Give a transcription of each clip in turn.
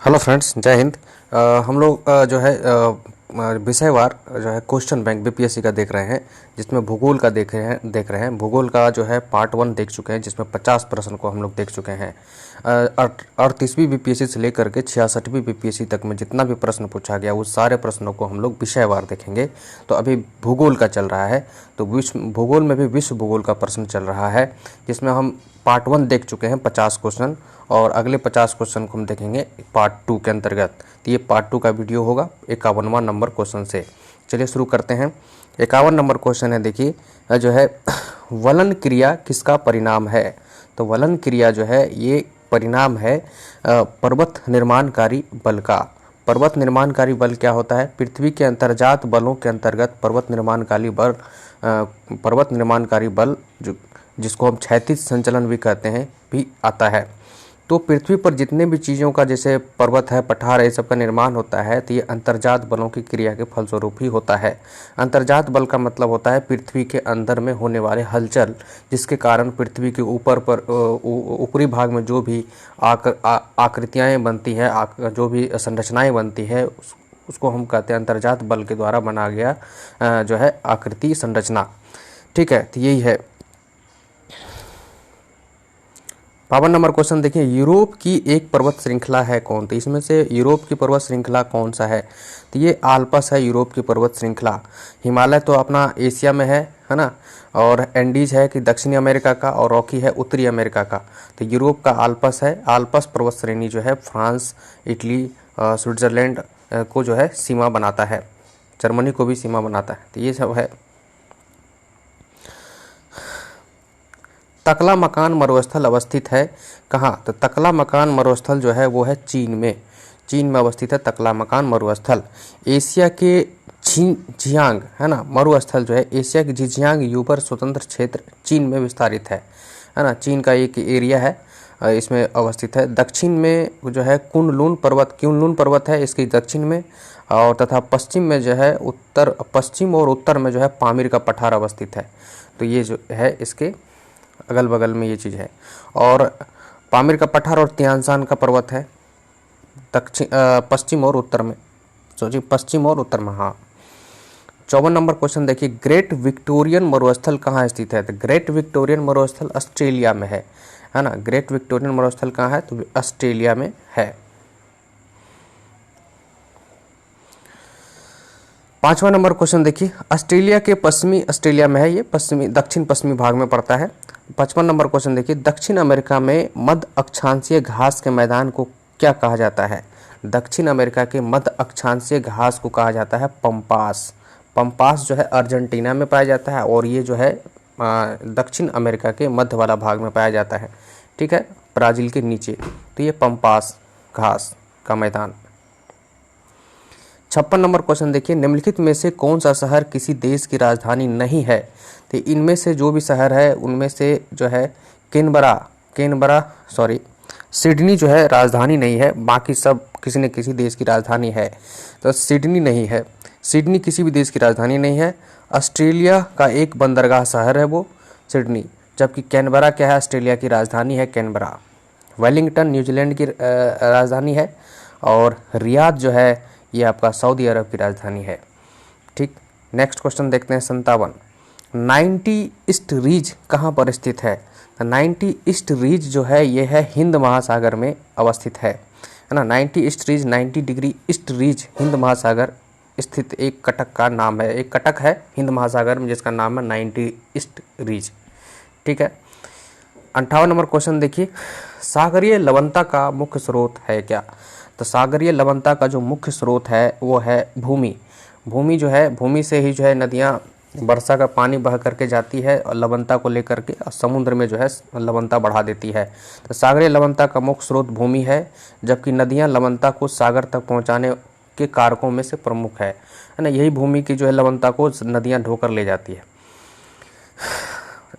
Hello friends, जय हिंद। हम लोग जो है विषयवार जो है क्वेश्चन बैंक बीपीएससी का देख रहे हैं, जिसमें भूगोल का देख रहे हैं। भूगोल का जो है पार्ट 1 देख चुके हैं, जिसमें 50 प्रश्न को हम लोग देख चुके हैं। 38वीं बीपीएससी से लेकर के 66वीं बीपीएससी तक में जितना भी प्रश्न पूछा गया उस सारे प्रश्नों को हम लोग विषयवार देखेंगे। तो अभी भूगोल का चल रहा है, तो भूगोल में भी विश्व भूगोल का प्रश्न चल रहा है, जिसमें हम पार्ट 1 देख चुके हैं 50 क्वेश्चन, और अगले 50 क्वेश्चन को हम देखेंगे पार्ट 2 के अंतर्गत। तो ये पार्ट 2 का वीडियो होगा 51वां नंबर क्वेश्चन से। चलिए शुरू करते हैं। 51 नंबर क्वेश्चन है, देखिए जो है वलन क्रिया किसका परिणाम है। तो वलन क्रिया जो है ये परिणाम है पर्वत निर्माणकारी बल का। पर्वत निर्माणकारी बल क्या होता है? पृथ्वी के अंतर्जात बलों के अंतर्गत पर्वत निर्माणकारी बल जो जिसको हम क्षैतिज संचलन भी कहते हैं भी आता है। तो पृथ्वी पर जितने भी चीज़ों का, जैसे पर्वत है, पठार है, ये सब का निर्माण होता है, तो ये अंतर्जात बलों की क्रिया के फलस्वरूप ही होता है। अंतर्जात बल का मतलब होता है पृथ्वी के अंदर में होने वाले हलचल, जिसके कारण पृथ्वी के ऊपरी भाग में जो भी आकृतियाँ बनती हैं, जो भी संरचनाएं बनती है, उसको हम कहते हैं अंतर्जात बल के द्वारा बना गया जो है आकृति संरचना। ठीक है, तो यही है। 52 नंबर क्वेश्चन देखिए, यूरोप की एक पर्वत श्रृंखला है कौन? तो इसमें से यूरोप की पर्वत श्रृंखला कौन सा है? तो ये आल्पस है यूरोप की पर्वत श्रृंखला। हिमालय तो अपना एशिया में है ना, और एंडीज है कि दक्षिणी अमेरिका का, और रॉकी है उत्तरी अमेरिका का। तो यूरोप का आल्पस है। आल्पस पर्वत श्रेणी जो है फ्रांस, इटली, स्विट्जरलैंड को जो है सीमा बनाता है, जर्मनी को भी सीमा बनाता है। तो ये सब है। तकला मकान मरुस्थल अवस्थित है कहाँ? तो तकला मकान मरुस्थल जो है वो है चीन में अवस्थित है तकला मकान मरुस्थल। एशिया के झियांग है ना, मरुस्थल जो है एशिया के झियांग यूबर स्वतंत्र क्षेत्र चीन में विस्तारित है ना। चीन का एक एरिया है, इसमें अवस्थित है। दक्षिण में जो है क्युनलुन पर्वत है इसके दक्षिण में, और तथा पश्चिम में जो है पश्चिम और उत्तर में जो है पामीर का पठार अवस्थित है। तो ये जो है इसके अगल बगल में ये चीज़ है। और पामीर का पठार और तियानसान का पर्वत है पश्चिम और उत्तर में, पश्चिम और उत्तर में। हाँ, 54 नंबर क्वेश्चन देखिए, ग्रेट विक्टोरियन मरुस्थल कहाँ स्थित है? तो ग्रेट विक्टोरियन मरुस्थल ऑस्ट्रेलिया में है ना। ग्रेट विक्टोरियन मरुस्थल कहाँ है? तो ऑस्ट्रेलिया में है। 5वां नंबर क्वेश्चन देखिए, ऑस्ट्रेलिया में है, ये दक्षिण पश्चिमी भाग में पड़ता है। 55 नंबर क्वेश्चन देखिए, दक्षिण अमेरिका में मध्य अक्षांशीय घास के मैदान को क्या कहा जाता है? दक्षिण अमेरिका के मध्य अक्षांशीय घास को कहा जाता है पंपास। पंपास जो है अर्जेंटीना में पाया जाता है, और ये जो है दक्षिण अमेरिका के मध्य वाला भाग में पाया जाता है। ठीक है, ब्राज़ील के नीचे। तो ये पंपास घास का मैदान। 56 नंबर क्वेश्चन देखिए, निम्नलिखित में से कौन सा शहर किसी देश की राजधानी नहीं है? तो इनमें से जो भी शहर है उनमें से जो है सिडनी जो है राजधानी नहीं है, बाकी सब किसी न किसी देश की राजधानी है। तो सिडनी नहीं है, सिडनी किसी भी देश की राजधानी नहीं है। ऑस्ट्रेलिया का एक बंदरगाह शहर है वो सिडनी, जबकि कैनबरा क्या है? ऑस्ट्रेलिया की राजधानी है कैनबरा। वेलिंगटन न्यूजीलैंड की राजधानी है, और रियाद जो है ये आपका सऊदी अरब की राजधानी है। ठीक, नेक्स्ट क्वेश्चन देखते हैं 57। 90 ईस्ट रिज कहाँ पर स्थित है? 90 ईस्ट रिज जो है ये है हिंद महासागर में अवस्थित है ना। 90 east ridge, 90 degree east ridge Hind महासागर स्थित एक कटक का नाम है, एक कटक है हिंद महासागर में जिसका नाम है 90 ईस्ट रिज। ठीक है। 58 नंबर क्वेश्चन देखिए, सागरीय लवणता का मुख्य स्रोत है क्या? तो सागरीय लवणता का जो मुख्य स्रोत है वो है भूमि। भूमि जो है, भूमि से ही जो है नदियाँ, वर्षा का पानी बह करके जाती है और लवणता को लेकर के समुद्र में जो है लवणता बढ़ा देती है। तो सागरीय लवणता का मुख्य स्रोत भूमि है, जबकि नदियाँ लवणता को सागर तक पहुँचाने के कारकों में से प्रमुख है ना। यही भूमि की जो है लवणता को नदियाँ ढोकर ले जाती है।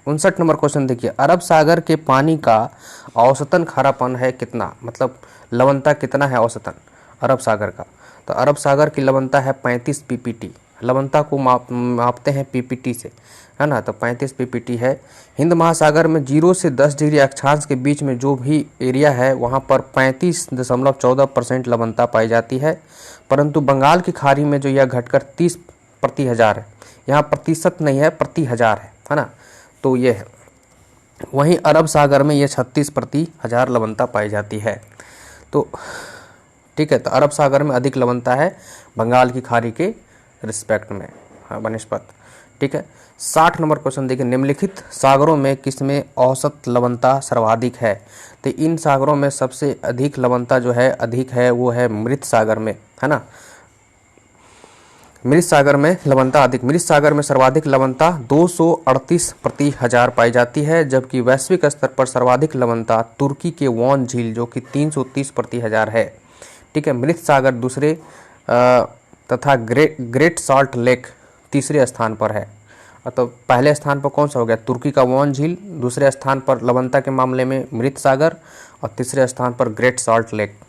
59 नंबर क्वेश्चन देखिए, अरब सागर के पानी का औसतन खारापन है कितना? मतलब लवणता कितना है औसतन अरब सागर का? तो अरब सागर की लवणता है 35 पीपीटी लवणता को मापते हैं पीपीटी से, है ना, तो 35 पीपीटी है। हिंद महासागर में 0 से 10 डिग्री अक्षांश के बीच में जो भी एरिया है वहाँ पर 35.14% लवणता पाई जाती है, परंतु बंगाल की खाड़ी में जो यह घटकर 30 प्रति हजार है, यहाँ प्रतिशत नहीं है, प्रति हजार है ना, तो ये है। वहीं अरब सागर में यह 36 प्रति हजार लवणता पाई जाती है। तो ठीक है, तो अरब सागर में अधिक लवणता है बंगाल की खाड़ी के रिस्पेक्ट में, हाँ बनस्पत। ठीक है, 60 नंबर क्वेश्चन देखिए, निम्नलिखित सागरों में किसमें औसत लवणता सर्वाधिक है? तो इन सागरों में सबसे अधिक लवणता जो है अधिक है वो है मृत सागर में, है ना, मृत सागर में लवणता अधिक। मृत सागर में सर्वाधिक लवणता 238 प्रति हजार पाई जाती है, जबकि वैश्विक स्तर पर सर्वाधिक लवणता तुर्की के वॉन झील जो कि 330 प्रति हजार है। ठीक है, मृत सागर दूसरे तथा ग्रेट सॉल्ट लेक तीसरे स्थान पर है। तो पहले स्थान पर कौन सा हो गया? तुर्की का वॉन झील, दूसरे स्थान पर लवणता के मामले में मृत सागर, और तीसरे स्थान पर ग्रेट सॉल्ट लेक,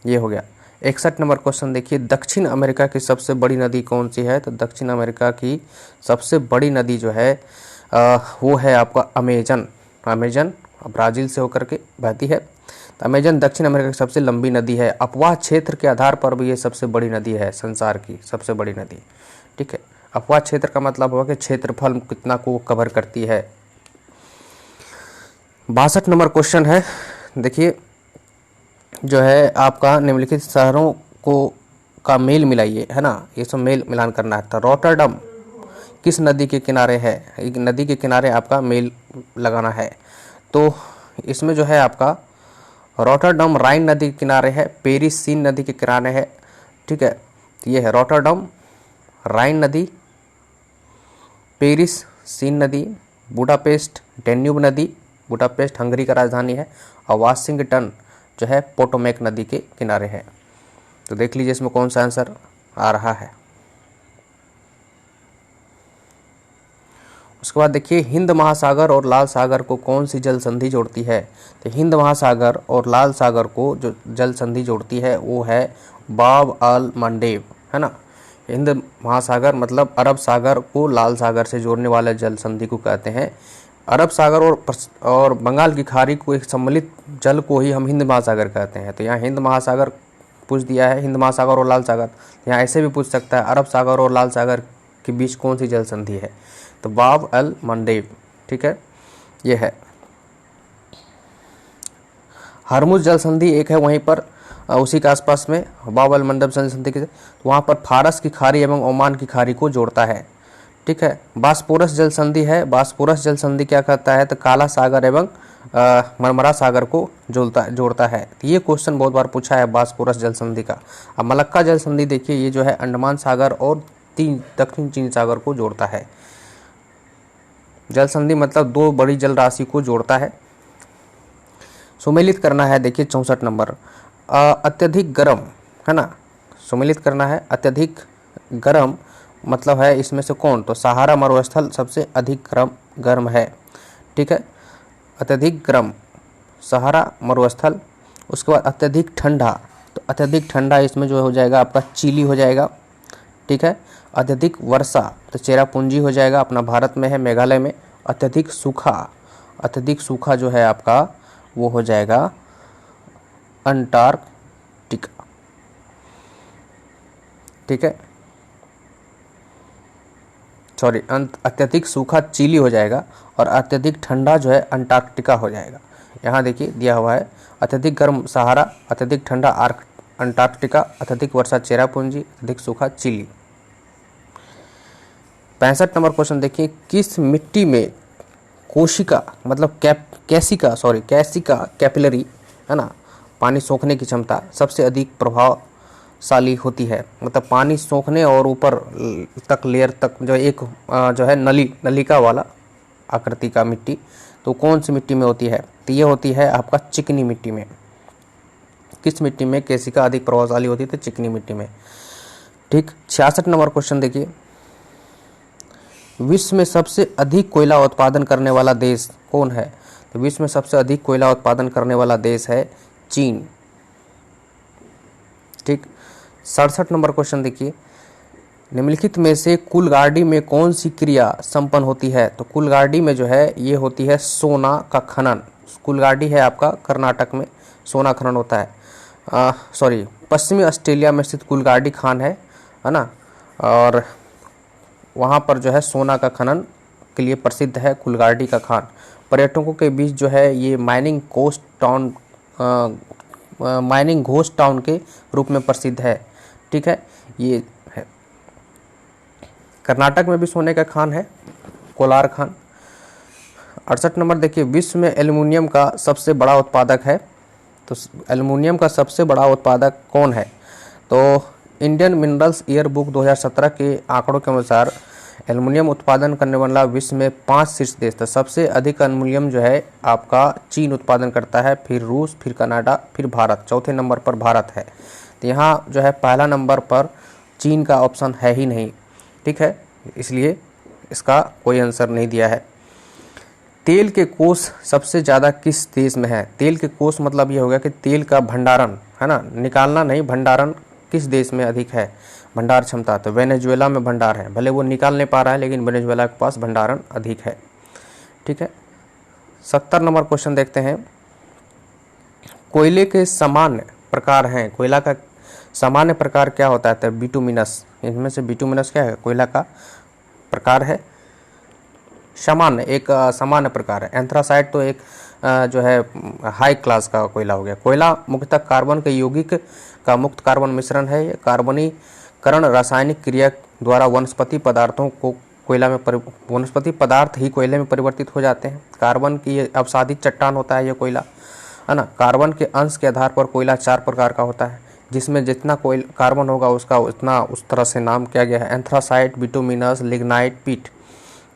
ये हो गया। 61 नंबर क्वेश्चन देखिए, दक्षिण अमेरिका की सबसे बड़ी नदी कौन सी है? तो दक्षिण अमेरिका की सबसे बड़ी नदी जो है वो है आपका अमेजन। अमेजन ब्राज़ील से होकर के बहती है। तो अमेजन दक्षिण अमेरिका की सबसे लंबी नदी है। अपवाह क्षेत्र के आधार पर भी ये सबसे बड़ी नदी है, संसार की सबसे बड़ी नदी। ठीक है, अपवाह क्षेत्र का मतलब हुआ कि क्षेत्रफल कितना को कवर करती है। 62 नंबर क्वेश्चन है, देखिए जो है आपका निम्नलिखित शहरों को का मेल मिलाइए, है ना, ये सब मेल मिलान करना है। तो रॉटरडम किस नदी के किनारे है? एक नदी के किनारे आपका मेल लगाना है। तो इसमें जो है आपका रॉटरडम राइन नदी के किनारे है, पेरिस सीन नदी के किनारे है। ठीक है, तो ये है रॉटरडम राइन नदी, पेरिस सीन नदी, बुडापेस्ट डेन्यूब नदी, बुडापेस्ट हंगरी का राजधानी है, और वाशिंगटन जो है पोटोमेक नदी के किनारे है। तो देख लीजिए इसमें कौन सा आंसर आ रहा है। उसके बाद देखिए, हिंद महासागर और लाल सागर को कौन सी जल संधि जोड़ती है? तो हिंद महासागर और लाल सागर को जो जल संधि जोड़ती है वो है बाब अल मंडेब, है ना। हिंद महासागर मतलब अरब सागर को लाल सागर से जोड़ने वाले जल संधि को कहते हैं। अरब सागर और बंगाल की खाड़ी को एक सम्मिलित जल को ही हम हिंद महासागर कहते हैं। तो यहाँ हिंद महासागर पूछ दिया है, हिंद महासागर और लाल सागर। यहाँ ऐसे भी पूछ सकता है अरब सागर और लाल सागर के बीच कौन सी जल संधि है? तो बाब अल मंडेब। ठीक है, ये है। हरमुज जल संधि एक है वहीं पर उसी के आसपास में बाब अल मंडब जल संधि के, वहाँ पर फारस की खाड़ी एवं ओमान की खाड़ी को जोड़ता है। ठीक है, बास्पोरस जल संधि है। बास्पोरस जल संधि क्या कहता है? तो काला सागर एवं मरमरा सागर को जोड़ता है। तो ये क्वेश्चन बहुत बार पूछा है बास्पोरस जल संधि का। अब मलक्का जल संधि देखिए, ये जो है अंडमान सागर और दक्षिण चीन सागर को जोड़ता है। जल संधि मतलब दो बड़ी जल राशि को जोड़ता है। सुमेलित करना है, देखिए 64 नंबर, अत्यधिक गर्म, है ना, सुमेलित करना है। अत्यधिक गर्म मतलब है इसमें से कौन? तो सहारा मरुस्थल सबसे अधिक गर्म है। ठीक है, अत्यधिक गर्म सहारा मरुस्थल। उसके बाद अत्यधिक ठंडा, तो अत्यधिक ठंडा इसमें जो हो जाएगा आपका चिली हो जाएगा। ठीक है, अत्यधिक वर्षा तो चेरापूंजी हो जाएगा, अपना भारत में है, मेघालय में। अत्यधिक सूखा जो है आपका वो हो जाएगा अंटार्कटिका। ठीक है, सॉरी, अत्यधिक सूखा चिली हो जाएगा और अत्यधिक ठंडा जो है अंटार्कटिका हो जाएगा। यहाँ देखिए दिया हुआ है अत्यधिक गर्म सहारा, अत्यधिक ठंडा अंटार्कटिका, अत्यधिक वर्षा चेरापूंजी, अत्यधिक सूखा चिली। 65 नंबर क्वेश्चन देखिए, किस मिट्टी में कोशिका मतलब कैसिका कैपिलरी, है ना, पानी सोखने की क्षमता सबसे अधिक प्रभावशाली होती है? मतलब पानी सोखने और ऊपर तक लेयर तक जो एक जो है नलिका वाला आकृति का मिट्टी, तो कौन सी मिट्टी में होती है? तो ये होती है आपका चिकनी मिट्टी में। किस मिट्टी में केशिका अधिक प्रभावशाली होती है? तो चिकनी मिट्टी में। ठीक, 66 नंबर क्वेश्चन देखिए, विश्व में सबसे अधिक कोयला उत्पादन करने वाला देश कौन है? तो विश्व में सबसे अधिक कोयला उत्पादन करने वाला देश है चीन। ठीक, 67 नंबर क्वेश्चन देखिए, निम्नलिखित में से कुलगाड़ी में कौन सी क्रिया संपन्न होती है? तो कुलगाड़ी में जो है ये होती है सोना का खनन। कुलगाड़ी है आपका कर्नाटक में, सोना खनन होता है। सॉरी, पश्चिमी ऑस्ट्रेलिया में स्थित कुलगाड़ी खान है ना, और वहाँ पर जो है सोना का खनन के लिए प्रसिद्ध है कुलगाड़ी का खान। पर्यटकों के बीच जो है ये माइनिंग घोस्ट टाउन के रूप में प्रसिद्ध है। ठीक है, ये है। कर्नाटक में भी सोने का खान है, कोलार खान। 68 नंबर देखिए, विश्व में एल्युमिनियम का सबसे बड़ा उत्पादक है। तो एल्युमिनियम का सबसे बड़ा उत्पादक कौन है? तो इंडियन मिनरल्स ईयर बुक 2017 के आंकड़ों के अनुसार एल्युमिनियम उत्पादन करने वाला विश्व में 5 शीर्ष देश था। सबसे अधिक एल्युमिनियम जो है आपका चीन उत्पादन करता है, फिर रूस, फिर कनाडा, फिर भारत। चौथे नंबर पर भारत है। तो यहाँ जो है पहला नंबर पर चीन का ऑप्शन है ही नहीं। ठीक है, इसलिए इसका कोई आंसर नहीं दिया है। तेल के कोष सबसे ज़्यादा किस देश में है? तेल के कोष मतलब ये हो गया कि तेल का भंडारण है ना, निकालना नहीं, भंडारण किस देश में अधिक है, भंडार क्षमता? तो वेनेजुएला में भंडार है। भले वो निकाल नहीं पा रहा है, लेकिन वेनेजुएला के पास भंडारण अधिक है। ठीक है, 70 नंबर क्वेश्चन देखते हैं। कोयले के सामान्य प्रकार हैं। कोयला का सामान्य प्रकार क्या होता है? तो बिटुमिनस। इनमें से बिटुमिनस क्या है? कोयला का प्रकार है, सामान्य, एक सामान्य प्रकार है। एंथ्रासाइट तो एक जो है हाई क्लास का कोयला हो गया। कोयला मुख्यतः कार्बन के यौगिक का मुक्त कार्बन मिश्रण है। ये कार्बनीकरण रासायनिक क्रिया द्वारा वनस्पति पदार्थों को कोयला में वनस्पति पदार्थ ही कोयले में परिवर्तित हो जाते हैं। कार्बन की ये अवसादित चट्टान होता है ये कोयला, है ना। कार्बन के अंश के आधार पर कोयला 4 प्रकार का होता है, जिसमें जितना कार्बन होगा उसका उतना उस तरह से नाम किया गया है। एंथ्रासाइट, बिटुमिनस, लिग्नाइट, पीट।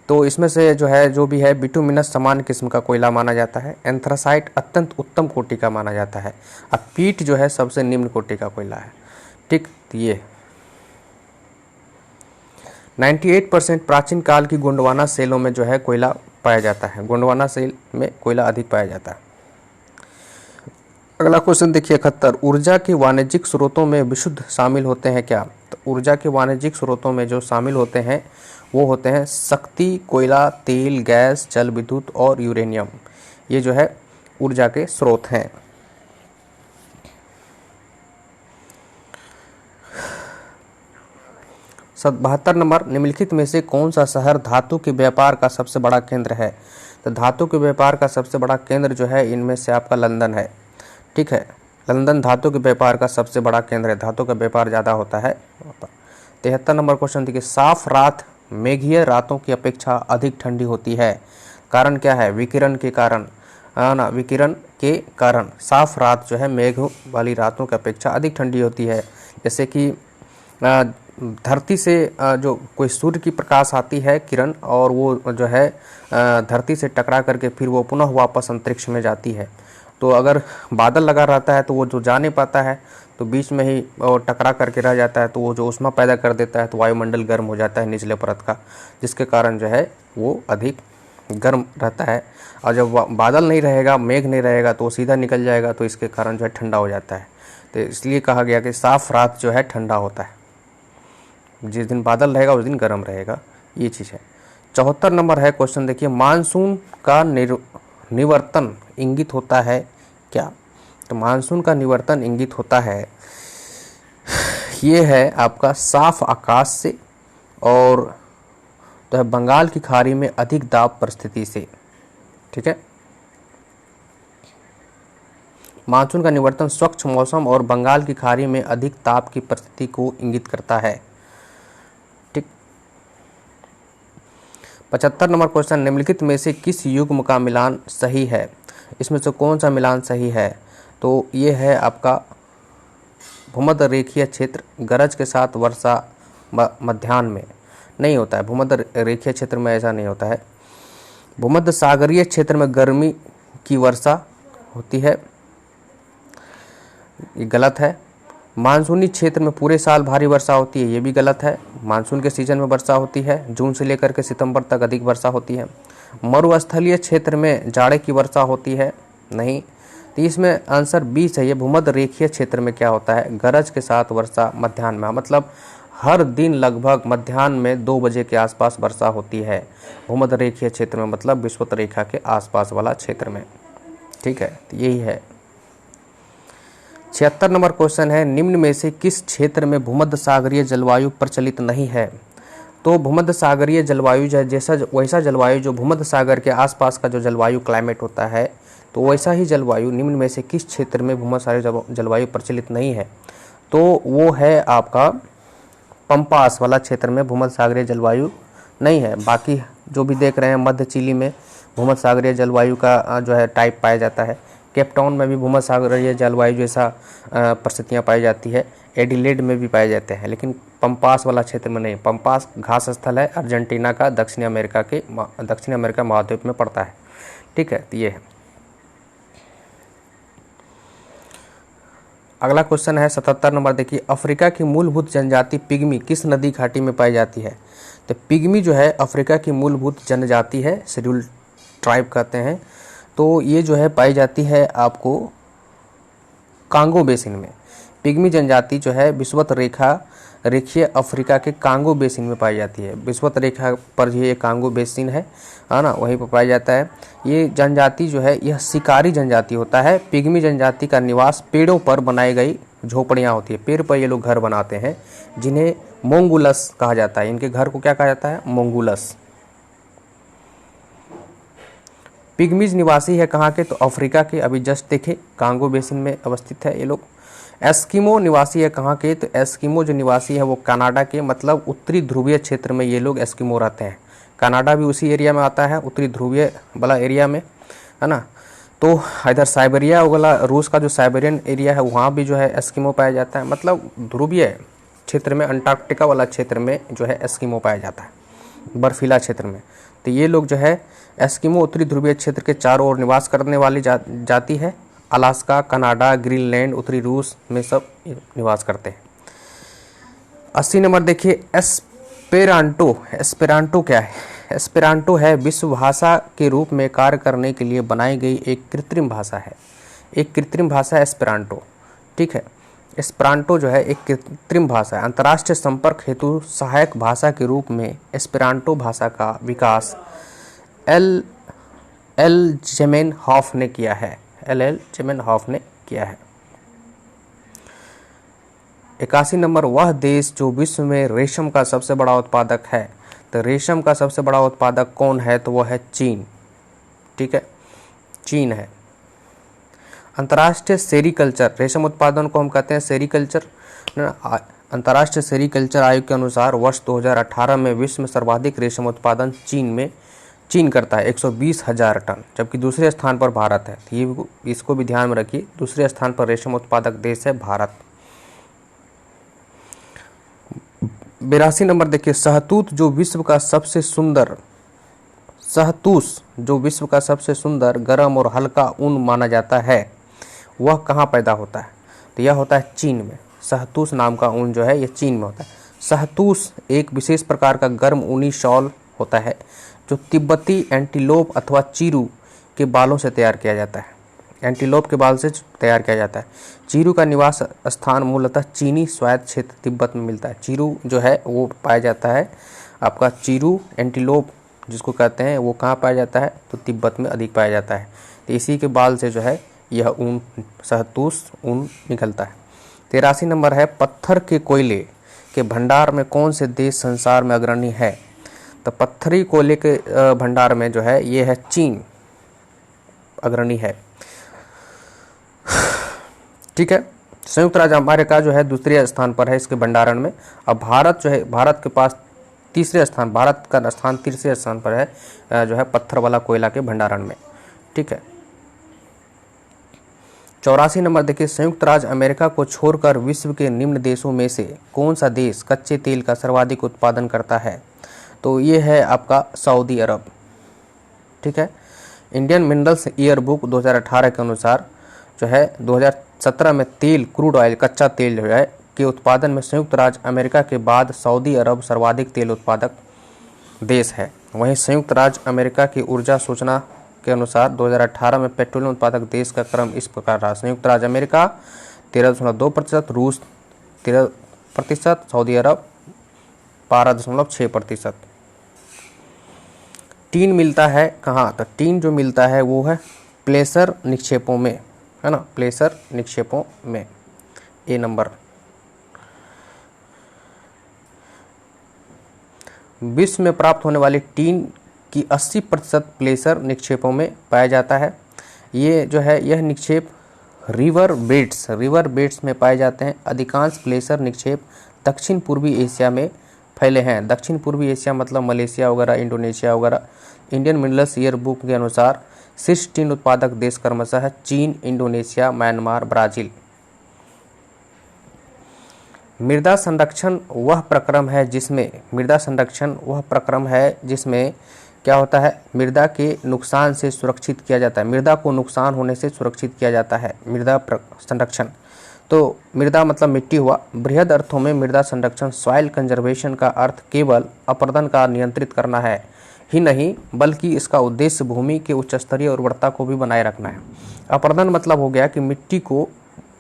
तो इसमें से जो है जो भी है बिटुमिनस सामान्य किस्म का कोयला माना जाता है। एंथ्रासाइट अत्यंत उत्तम कोटि का माना जाता है, और पीट जो है सबसे निम्न कोटि का कोयला है। ठीक, ये 98% प्राचीन काल की गोंडवाना सेलों में जो है कोयला पाया जाता है। गोंडवाना सेल में कोयला अधिक पाया जाता है। अगला क्वेश्चन देखिए 71। ऊर्जा के वाणिज्यिक स्रोतों में विशुद्ध शामिल होते हैं क्या? तो ऊर्जा के वाणिज्यिक स्रोतों में जो शामिल होते हैं वो होते हैं शक्ति, कोयला, तेल, गैस, जल विद्युत और यूरेनियम। ये जो है ऊर्जा के स्रोत हैं। सब 72 नंबर, निम्नलिखित में से कौन सा शहर धातु के व्यापार का सबसे बड़ा केंद्र है? तो धातु के व्यापार का सबसे बड़ा केंद्र जो है इनमें से आपका लंदन है। ठीक है, लंदन धातु के व्यापार का सबसे बड़ा केंद्र है, धातु का व्यापार ज़्यादा होता है। 73 नंबर क्वेश्चन देखिए। साफ रात मेघीय रातों की अपेक्षा अधिक ठंडी होती है, कारण क्या है? विकिरण के कारण, ना, विकिरण के कारण साफ रात जो है मेघ वाली रातों की अपेक्षा अधिक ठंडी होती है। जैसे कि धरती से जो कोई सूर्य की प्रकाश आती है किरण, और वो जो है धरती से टकरा करके फिर वो पुनः वापस अंतरिक्ष में जाती है। तो अगर बादल लगा रहता है तो वो जो जा नहीं पाता है, तो बीच में ही टकरा करके रह जाता है, तो वो जो ऊष्मा पैदा कर देता है, तो वायुमंडल गर्म हो जाता है निचले परत का, जिसके कारण जो है वो अधिक गर्म रहता है। और जब बादल नहीं रहेगा, मेघ नहीं रहेगा, तो वो सीधा निकल जाएगा, तो इसके कारण जो है ठंडा हो जाता है। तो इसलिए कहा गया कि साफ रात जो है ठंडा होता है, जिस दिन बादल रहेगा उस दिन गर्म रहेगा, ये चीज़ है। 74 नंबर है क्वेश्चन देखिए। मानसून का निवर्तन इंगित होता है क्या? तो मानसून का निवर्तन इंगित होता है, ये है आपका साफ आकाश से और तो है बंगाल की खाड़ी में अधिक दाब परिस्थिति से। ठीक है, मानसून का निवर्तन स्वच्छ मौसम और बंगाल की खाड़ी में अधिक ताप की परिस्थिति को इंगित करता है। ठीक, 75 नंबर क्वेश्चन। निम्नलिखित में से किस युग्म का मिलान सही है? इसमें से कौन सा मिलान सही है? तो ये है आपका भूमध्य रेखीय क्षेत्र, गरज के साथ वर्षा मध्याह्न में नहीं होता है। भूमध्य रेखीय क्षेत्र में ऐसा नहीं होता है। भूमध्य सागरीय क्षेत्र में गर्मी की वर्षा होती है, ये गलत है। मानसूनी क्षेत्र में पूरे साल भारी वर्षा होती है, ये भी गलत है। मानसून के सीजन में वर्षा होती है, जून से लेकर के सितंबर तक अधिक वर्षा होती है। मरुस्थलीय क्षेत्र में जाड़े की वर्षा होती है, नहीं। तो इसमें आंसर बी चाहिए। भूमध्य रेखीय क्षेत्र में क्या होता है? गरज के साथ वर्षा मध्याह्न में, मतलब हर दिन लगभग मध्याह्न में 2 बजे के आसपास वर्षा होती है भूमध्य रेखीय क्षेत्र में, मतलब विषुवत रेखा के आसपास वाला क्षेत्र में। ठीक है, तो यही है। 76 नंबर क्वेश्चन है, निम्न में से किस क्षेत्र में भूमध्य सागरीय जलवायु प्रचलित नहीं है? तो भूमध्य सागरीय जलवायु जैसा वैसा जलवायु जो भूमध्य सागर के आसपास का जो जलवायु क्लाइमेट होता है, तो वैसा ही जलवायु निम्न में से किस क्षेत्र में भूमध्य सागरीय जलवायु प्रचलित नहीं है? तो वो है आपका पंपास वाला क्षेत्र में भूमध्य सागरीय जलवायु नहीं है। बाकी जो भी देख रहे हैं, मध्य चिली में भूमध्य सागरीय जलवायु का जो है टाइप पाया जाता है। केप टाउन में भी भूमध्य सागरीय जलवायु जैसा परिस्थितियाँ पाई जाती है। एडिलेड में भी पाए जाते हैं, लेकिन पंपास वाला क्षेत्र में नहीं। पंपास घास स्थल है अर्जेंटीना का, दक्षिण अमेरिका महाद्वीप में पड़ता है। ठीक है, तो ये है। अगला क्वेश्चन है 77 नंबर, देखिए, अफ्रीका की मूलभूत जनजाति पिग्मी किस नदी घाटी में पाई जाती है? तो पिग्मी जो है अफ्रीका की मूलभूत जनजाति है, शेड्यूल ट्राइब कहते हैं। तो ये जो है पाई जाती है आपको कांगो बेसिन में। पिग्मी जनजाति जो है विषुवत रेखीय अफ्रीका के कांगो बेसिन में पाई जाती है। विषुवत रेखा पर जो ये कांगो बेसिन है ना, वहीं पर पाया जाता है। ये जनजाति जो है यह शिकारी जनजाति होता है। पिग्मी जनजाति का निवास पेड़ों पर बनाई गई झोपड़ियाँ होती है। पेड़ पर ये लोग घर बनाते हैं, जिन्हें मोंगुलस कहा जाता है। इनके घर को क्या कहा जाता है? मोंगुलस। पिग्मीज निवासी है कहाँ के? तो अफ्रीका के। अभी जस्ट देखे कांगो बेसिन में अवस्थित है ये लोग। एस्किमो निवासी है कहाँ के? तो एस्किमो जो निवासी है वो कनाडा के, मतलब उत्तरी ध्रुवीय क्षेत्र में ये लोग एस्किमो रहते हैं। कनाडा भी उसी एरिया में आता है, उत्तरी ध्रुवीय वाला एरिया में, है ना। तो इधर साइबेरिया वाला रूस का जो साइबेरियन एरिया है वहाँ भी जो है एस्किमो पाया जाता है। मतलब ध्रुवीय क्षेत्र में, अंटार्कटिका वाला क्षेत्र में जो है एस्किमो पाया जाता है, बर्फीला क्षेत्र में। तो ये लोग जो है एस्किमो उत्तरी ध्रुवीय क्षेत्र के चारों ओर निवास करने वाली जाति है। अलास्का, कनाडा, ग्रीनलैंड, उत्तरी रूस में सब निवास करते हैं। 80 नंबर देखिए, एस्पेरांटो क्या है? एस्पेरांटो है विश्व भाषा के रूप में कार्य करने के लिए बनाई गई एक कृत्रिम भाषा है। एक कृत्रिम भाषा है एस्पेरांटो। ठीक है, एस्पेरांटो जो है एक कृत्रिम भाषा है। अंतर्राष्ट्रीय संपर्क हेतु सहायक भाषा के रूप में एस्पेरांटो भाषा का विकास एल ज़ेमेनहॉफ ने किया है। एल ज़ेमेनहॉफ ने किया है। 81 नंबर, वह देश जो विश्व में रेशम का सबसे बड़ा उत्पादक है। तो रेशम का सबसे बड़ा उत्पादक कौन है? तो वह है चीन। ठीक है, चीन है। अंतर्राष्ट्रीय सेरीकल्चर, रेशम उत्पादन को हम कहते हैं सेरीकल्चर। अंतर्राष्ट्रीय सेरीकल्चर आयोग के अनुसार वर्ष 2018 में विश्व में सर्वाधिक रेशम उत्पादन चीन करता है 120,000 टन, जबकि दूसरे स्थान पर भारत है। तो ये इसको भी ध्यान में रखिए, दूसरे स्थान पर रेशम उत्पादक देश है भारत। 82 नंबर देखिए, शहतूत जो विश्व का सबसे सुंदर गर्म और हल्का ऊन माना जाता है, वह कहाँ पैदा होता है? तो यह होता है चीन में। शहतूत नाम का ऊन जो है ये चीन में होता है। शहतूत एक विशेष प्रकार का गर्म ऊनी शॉल होता है जो तिब्बती एंटीलोप अथवा चीरू के बालों से तैयार किया जाता है। एंटीलोप के बाल से तैयार किया जाता है। चीरू का निवास स्थान मूलतः चीनी स्वायत्त क्षेत्र तिब्बत में मिलता है। चीरू जो है वो पाया जाता है, आपका चीरू एंटीलोप जिसको कहते हैं, वो कहाँ पाया जाता है? तो तिब्बत में अधिक पाया जाता है। तो इसी के बाल से जो है यह ऊन, शहतूत ऊन निकलता है। 83 नंबर है, पत्थर के कोयले के भंडार में कौन से देश संसार में अग्रणी है? तो पत्थरी कोयले के भंडार में जो है ये है चीन अग्रणी है। ठीक है, संयुक्त राज्य अमेरिका जो है दूसरे स्थान पर है इसके भंडारण में। अब भारत जो है, भारत के पास भारत का स्थान तीसरे स्थान पर है जो है पत्थर वाला कोयला के भंडारण में। ठीक है, 84 नंबर देखिए, संयुक्त राज्य अमेरिका को छोड़कर विश्व के निम्न देशों में से कौन सा देश कच्चे तेल का सर्वाधिक उत्पादन करता है? तो ये है आपका सऊदी अरब। ठीक है, इंडियन मिनरल्स ईयर बुक 2018 के अनुसार जो है 2017 में क्रूड ऑयल, कच्चा तेल जो है के उत्पादन में संयुक्त राज्य अमेरिका के बाद सऊदी अरब सर्वाधिक तेल उत्पादक देश है। वहीं संयुक्त राज्य अमेरिका की ऊर्जा सूचना के अनुसार 2018 में पेट्रोलियम उत्पादक देश का क्रम इस प्रकार रहा: संयुक्त राज्य अमेरिका 13.2%, रूस 13%, सऊदी अरब 12.6%। टीन मिलता है कहाँ? तो टीन जो मिलता है वो है प्लेसर निक्षेपों में, है ना, प्लेसर निक्षेपों में, ए नंबर। विश्व में प्राप्त होने वाली टीन की 80% प्लेसर निक्षेपों में पाया जाता है। ये जो है यह निक्षेप रिवर बेड्स में पाए जाते हैं। अधिकांश प्लेसर निक्षेप दक्षिण पूर्वी एशिया में फैले हैं। दक्षिण पूर्वी एशिया मतलब मलेशिया वगैरह, इंडोनेशिया वगैरह। इंडियन मिनरल्स ईयर बुक के अनुसार शीर्ष टीन उत्पादक देश क्रमशः चीन, इंडोनेशिया, म्यांमार, ब्राजील। मृदा संरक्षण वह प्रक्रम है जिसमें क्या होता है, मृदा के नुकसान से सुरक्षित किया जाता है, मृदा को नुकसान होने से सुरक्षित किया जाता है मृदा संरक्षण। तो मृदा मतलब मिट्टी हुआ। बृहद अर्थों में मृदा संरक्षण सॉइल कंजर्वेशन का अर्थ केवल अपरदन का नियंत्रित करना है ही नहीं, बल्कि इसका उद्देश्य भूमि के उच्च स्तरीय उर्वरता को भी बनाए रखना है। अपरदन मतलब हो गया कि मिट्टी को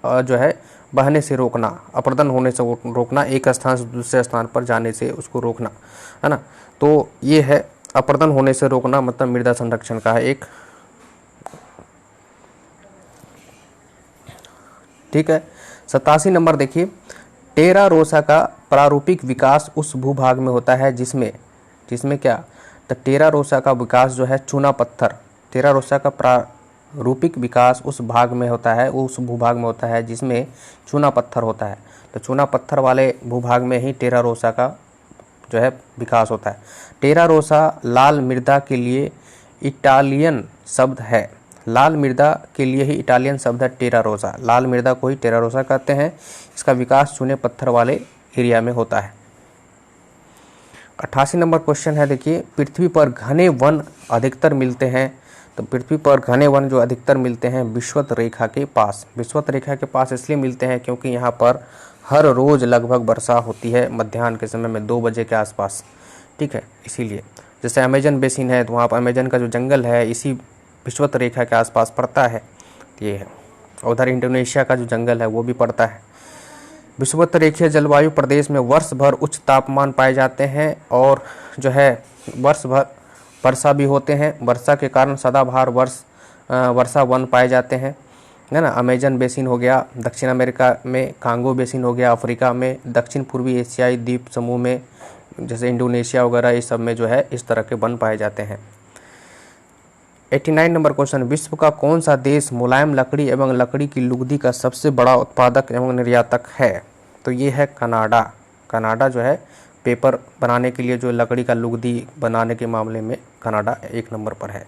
जो है बहने से रोकना, अपरदन होने से रोकना, एक स्थान से दूसरे स्थान पर जाने से उसको रोकना, है ना। तो ये है अपरदन होने से रोकना, मतलब मृदा संरक्षण का है एक। ठीक है, 87 नंबर देखिए, टेरा रोसा का प्रारूपिक विकास उस भूभाग में होता है जिसमें क्या, तो टेरा रोसा का विकास जो है चूना पत्थर, टेरा रोसा का प्रारूपिक विकास उस भाग में होता है, उस भूभाग में होता है जिसमें चूना पत्थर होता है। तो चूना पत्थर वाले भूभाग में ही टेरा रोसा का जो है विकास होता है। टेरा रोसा लाल मृदा के लिए इटालियन शब्द है, लाल मृदा के लिए ही इटालियन शब्द है टेरा रोसा, लाल मृदा को ही टेरा रोसा कहते हैं। इसका विकास चूने पत्थर वाले एरिया में होता है। 88 नंबर क्वेश्चन है, देखिए, पृथ्वी पर घने वन अधिकतर मिलते हैं। तो पृथ्वी पर घने वन जो अधिकतर मिलते हैं विषुवत रेखा के पास। विषुवत रेखा के पास इसलिए मिलते हैं क्योंकि यहाँ पर हर रोज लगभग वर्षा होती है मध्याह्न के समय में 2 बजे के आसपास। ठीक है, इसीलिए जैसे अमेजन बेसिन है तो वहाँ पर अमेजन का जो जंगल है इसी विषुवत रेखा के आसपास पड़ता है, ये है। उधर इंडोनेशिया का जो जंगल है वो भी पड़ता है। विषुवत रेखीय जलवायु प्रदेश में वर्ष भर उच्च तापमान पाए जाते हैं और जो है वर्ष भर वर्षा भी होते हैं। वर्षा के कारण सदाबहार वर्षा वन पाए जाते हैं, है ना। अमेजन बेसिन हो गया दक्षिण अमेरिका में, कांगो बेसिन हो गया अफ्रीका में, दक्षिण पूर्वी एशियाई द्वीप समूह में जैसे इंडोनेशिया वगैरह ये सब में जो है इस तरह के वन पाए जाते हैं। 89 नंबर क्वेश्चन, विश्व का कौन सा देश मुलायम लकड़ी एवं लकड़ी की लुगदी का सबसे बड़ा उत्पादक एवं निर्यातक है? तो ये है कनाडा। कनाडा जो है पेपर बनाने के लिए, जो लकड़ी का लुगदी बनाने के मामले में कनाडा 1 नंबर पर है।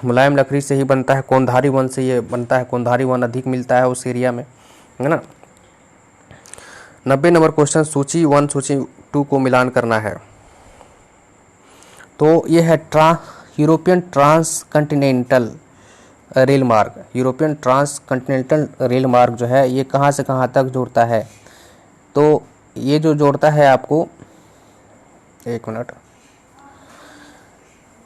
मुलायम लकड़ी से ही बनता है, कोंधारी वन से ये बनता है, कोंधारी वन अधिक मिलता है उस एरिया में, है ना। 90 नंबर क्वेश्चन, सूची 1 सूची 2 को मिलान करना है। तो ये है यूरोपियन ट्रांसकंटिनेंटल रेल मार्ग। यूरोपियन ट्रांसकंटिनेंटल रेल मार्ग जो है ये कहाँ से कहाँ तक जोड़ता है? तो ये जो जोड़ता है आपको, एक मिनट,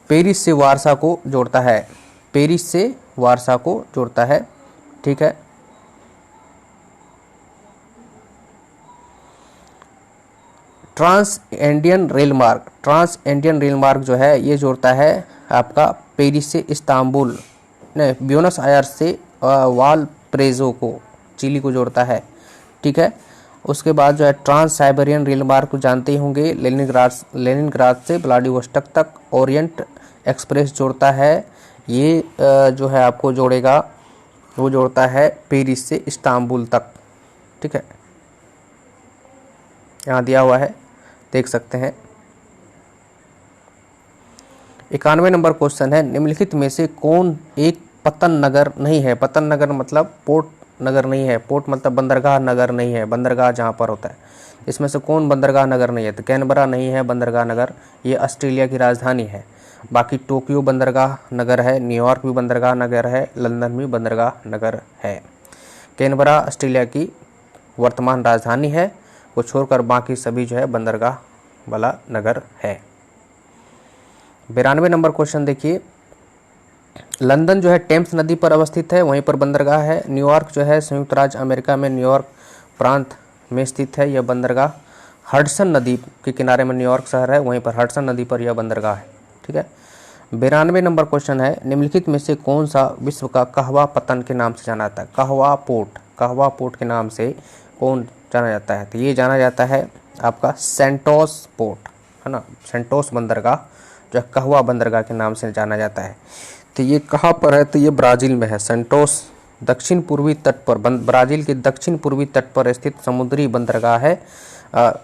पेरिस से वारसा को जोड़ता है, पेरिस से वारसा को जोड़ता है। ठीक है, ट्रांस इंडियन रेल मार्ग जो है ये जोड़ता है आपका पेरिस से इस्तांबुल, नहीं, ब्यूनस आयर्स से वालप्रेजो को, चिली को जोड़ता है। ठीक है, उसके बाद जो है ट्रांस साइबेरियन रेल मार्ग को जानते ही होंगे, लेनिनग्राड से व्लादिवोस्टोक तक ओरिएंट एक्सप्रेस जोड़ता है। ये जो है आपको जोड़ेगा, वो जोड़ता है पेरिस से इस्तांबुल तक। ठीक है, यहाँ दिया हुआ है, देख सकते हैं। 91 नंबर क्वेश्चन है, निम्नलिखित में से कौन एक पतन नगर नहीं है? पतन नगर मतलब पोर्ट नगर नहीं है, पोर्ट मतलब बंदरगाह नगर नहीं है, बंदरगाह जहाँ पर होता है। इसमें से कौन बंदरगाह नगर नहीं है? तो कैनबरा नहीं है बंदरगाह नगर, ये ऑस्ट्रेलिया की राजधानी है। बाकी टोक्यो बंदरगाह नगर है, न्यूयॉर्क भी बंदरगाह नगर है, लंदन भी बंदरगाह नगर है। कैनबरा ऑस्ट्रेलिया की वर्तमान राजधानी है, को छोड़कर बाकी सभी जो है बंदरगाह वाला नगर है। 92 नंबर क्वेश्चन देखिए, लंदन जो है टेम्स नदी पर अवस्थित है, वहीं पर बंदरगाह है। न्यूयॉर्क जो है संयुक्त राज्य अमेरिका में न्यूयॉर्क प्रांत में स्थित है, यह बंदरगाह हडसन नदी के किनारे में न्यूयॉर्क शहर है, वहीं पर हडसन नदी पर यह बंदरगाह है। ठीक है। 92 नंबर क्वेश्चन है, निम्नलिखित में से कौन सा विश्व का कहवा पतन के नाम से जाना जाता है? कहवा पोर्ट के नाम से कौन जाना जाता है? तो ये जाना जाता है आपका सेंटोस पोर्ट, है ना, सेंटोस बंदरगाह जो कहवा बंदरगाह के नाम से जाना जाता है। तो ये कहाँ पर है? तो ये ब्राज़ील में है। सेंटोस दक्षिण पूर्वी तट पर, ब्राज़ील के दक्षिण पूर्वी तट पर स्थित समुद्री बंदरगाह है।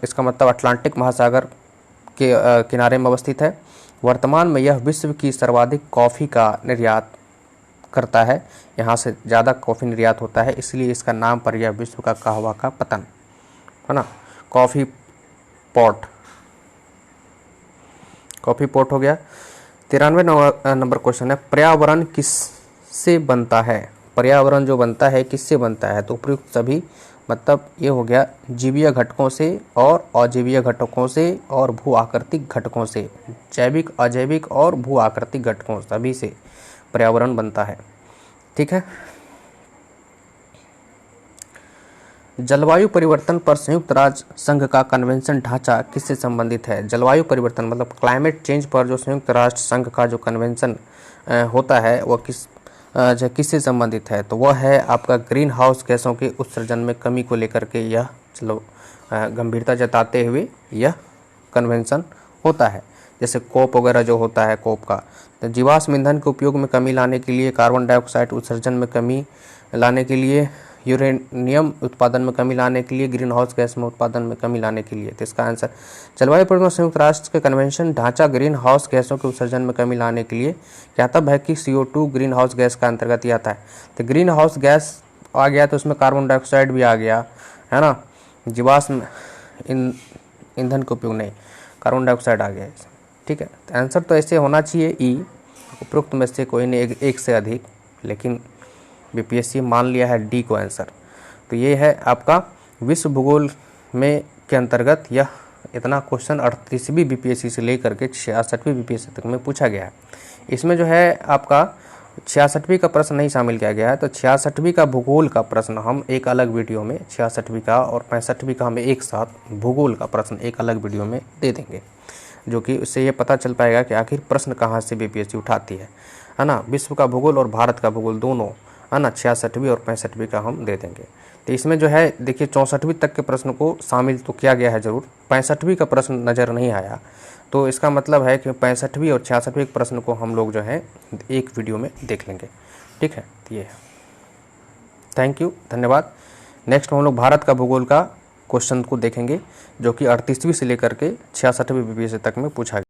इसका मतलब अटलांटिक महासागर के किनारे में अवस्थित है। वर्तमान में यह विश्व की सर्वाधिक कॉफ़ी का निर्यात करता है, यहाँ से ज़्यादा कॉफ़ी निर्यात होता है, इसलिए इसका नाम पर यह विश्व का कहवा का पतन, है ना, कॉफ़ी पोर्ट हो गया। 93 नंबर क्वेश्चन है, पर्यावरण किससे बनता है? पर्यावरण जो बनता है किससे बनता है? तो उपयुक्त सभी, मतलब ये हो गया जीवीय घटकों से और अजैवीय घटकों से और भू आकृतिक घटकों से, जैविक, अजैविक और भू आकृतिक घटकों सभी से पर्यावरण बनता है। ठीक है। जलवायु परिवर्तन पर संयुक्त राष्ट्र संघ का कन्वेंशन ढांचा किससे संबंधित है? जलवायु परिवर्तन मतलब क्लाइमेट चेंज पर जो संयुक्त राष्ट्र संघ का जो कन्वेंशन होता है वह किससे संबंधित है? तो वह है आपका ग्रीन हाउस गैसों के उत्सर्जन में कमी को लेकर के यह गंभीरता जताते हुए यह कन्वेंशन होता है। जैसे कोप वगैरह जो होता है, कोप का, तो जीवाश्म ईंधन के उपयोग में कमी लाने के लिए, कार्बन डाइऑक्साइड उत्सर्जन में कमी लाने के लिए, यूरेनियम उत्पादन में कमी लाने के लिए, ग्रीन हाउस गैस में उत्पादन में कमी लाने के लिए। तो इसका आंसर जलवायु परिवर्तन संयुक्त राष्ट्र के कन्वेंशन ढांचा ग्रीन हाउस गैसों के उत्सर्जन में कमी लाने के लिए कहता है कि CO2 ग्रीन हाउस गैस का अंतर्गत ही आता है। तो ग्रीन हाउस गैस आ गया तो उसमें कार्बन डाइऑक्साइड भी आ गया, है ना, जीवाश्म ईंधन के उपयोग नहीं, कार्बन डाइऑक्साइड आ गया। ठीक है। तो आंसर तो ऐसे होना चाहिए ई, उपरोक्त में से कोई नहीं, एक से अधिक, लेकिन BPSC मान लिया है डी को आंसर। तो ये है आपका विश्व भूगोल में के अंतर्गत यह इतना क्वेश्चन 38वीं BPSC से लेकर के 66वीं BPSC तक में पूछा गया है। इसमें जो है आपका 66वीं का प्रश्न नहीं शामिल किया गया है, तो 66वीं का भूगोल का प्रश्न हम एक अलग वीडियो में, 66वीं का और 65वीं का हम एक साथ भूगोल का प्रश्न एक अलग वीडियो में दे देंगे, जो कि उससे ये पता चल पाएगा कि आखिर प्रश्न कहाँ से BPSC उठाती है ना। विश्व का भूगोल और भारत का भूगोल दोनों, है ना, 66वीं और 65वीं का हम दे देंगे। तो इसमें जो है देखिए 64वीं तक के प्रश्न को शामिल तो किया गया है जरूर, 65वीं का प्रश्न नज़र नहीं आया, तो इसका मतलब है कि 65वीं और 66वीं प्रश्न को हम लोग जो है एक वीडियो में देख लेंगे। ठीक है। ये है। थैंक यू, धन्यवाद। नेक्स्ट हम लोग भारत का भूगोल का क्वेश्चन को देखेंगे, जो कि 38वीं से लेकर के 66वीं BPSC तक में पूछा गया।